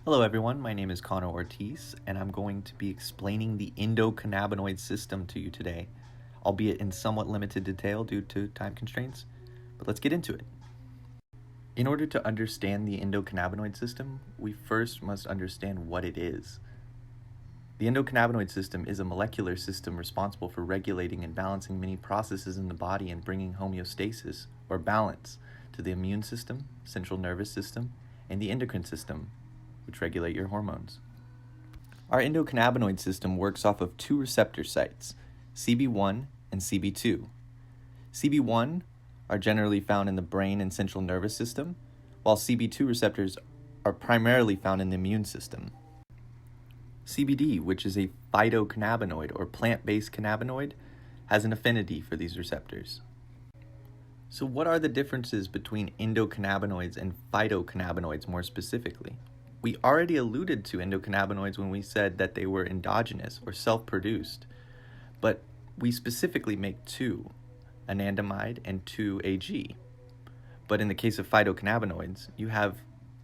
Hello everyone, my name is Connor Ortiz, and I'm going to be explaining the endocannabinoid system to you today, albeit in somewhat limited detail due to time constraints, but let's get into it. In order to understand the endocannabinoid system, we first must understand what it is. The endocannabinoid system is a molecular system responsible for regulating and balancing many processes in the body and bringing homeostasis, or balance, to the immune system, central nervous system, and the endocrine system, which regulate your hormones. Our endocannabinoid system works off of two receptor sites, CB1 and CB2. CB1 are generally found in the brain and central nervous system, while CB2 receptors are primarily found in the immune system. CBD, which is a phytocannabinoid or plant-based cannabinoid, has an affinity for these receptors. So what are the differences between endocannabinoids and phytocannabinoids more specifically? We already alluded to endocannabinoids when we said that they were endogenous or self-produced, but we specifically make two, anandamide and 2-AG. But in the case of phytocannabinoids, you have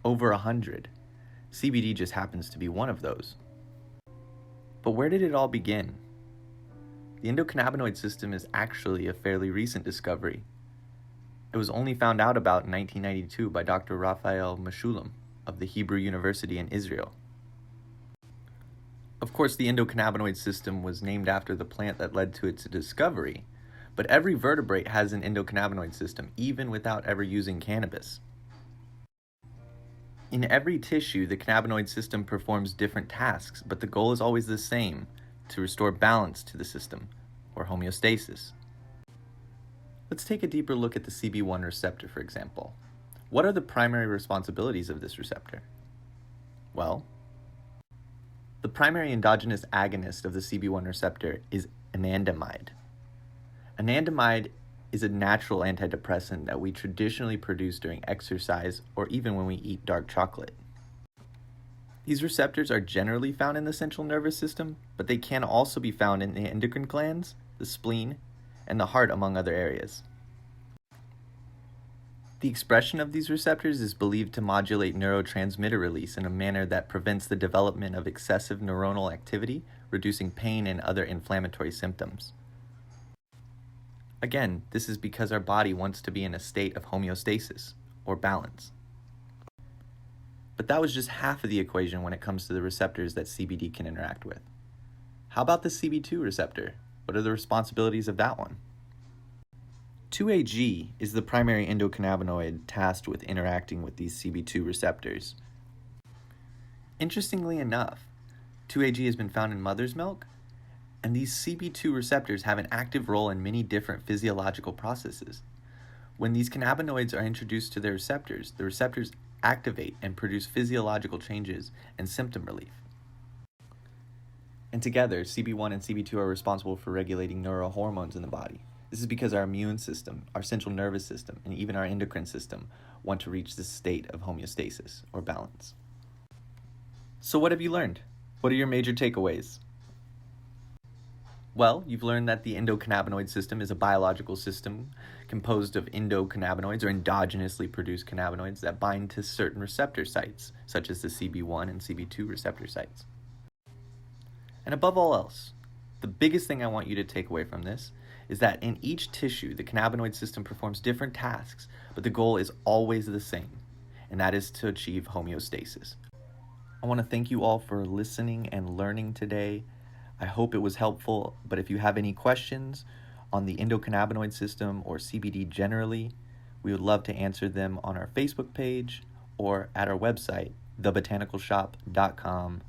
over 100. CBD just happens to be one of those. But where did it all begin? The endocannabinoid system is actually a fairly recent discovery. It was only found out about in 1992 by Dr. Raphael Mechoulam of the Hebrew University in Israel. Of course, the endocannabinoid system was named after the plant that led to its discovery, but every vertebrate has an endocannabinoid system, even without ever using cannabis. In every tissue, the cannabinoid system performs different tasks, but the goal is always the same, to restore balance to the system, or homeostasis. Let's take a deeper look at the CB1 receptor, for example. What are the primary responsibilities of this receptor? Well, the primary endogenous agonist of the CB1 receptor is anandamide. Anandamide is a natural antidepressant that we traditionally produce during exercise or even when we eat dark chocolate. These receptors are generally found in the central nervous system, but they can also be found in the endocrine glands, the spleen, and the heart, among other areas. The expression of these receptors is believed to modulate neurotransmitter release in a manner that prevents the development of excessive neuronal activity, reducing pain and other inflammatory symptoms. Again, this is because our body wants to be in a state of homeostasis, or balance. But that was just half of the equation when it comes to the receptors that CBD can interact with. How about the CB2 receptor? What are the responsibilities of that one? 2-AG is the primary endocannabinoid tasked with interacting with these CB2 receptors. Interestingly enough, 2-AG has been found in mother's milk, and these CB2 receptors have an active role in many different physiological processes. When these cannabinoids are introduced to the receptors activate and produce physiological changes and symptom relief. And together, CB1 and CB2 are responsible for regulating neurohormones in the body. This is because our immune system, our central nervous system, and even our endocrine system want to reach this state of homeostasis, or balance. So what have you learned? What are your major takeaways? Well, you've learned that the endocannabinoid system is a biological system composed of endocannabinoids, or endogenously produced cannabinoids, that bind to certain receptor sites, such as the CB1 and CB2 receptor sites. And above all else, the biggest thing I want you to take away from this is that in each tissue, the cannabinoid system performs different tasks, but the goal is always the same, and that is to achieve homeostasis. I want to thank you all for listening and learning today. I hope it was helpful, but if you have any questions on the endocannabinoid system or CBD generally, we would love to answer them on our Facebook page or at our website, thebotanicalshop.com.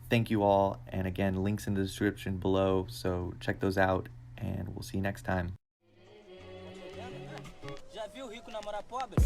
Thank you all, and again, links in the description below, so check those out, and we'll see you next time. Já viu rico namorar pobre?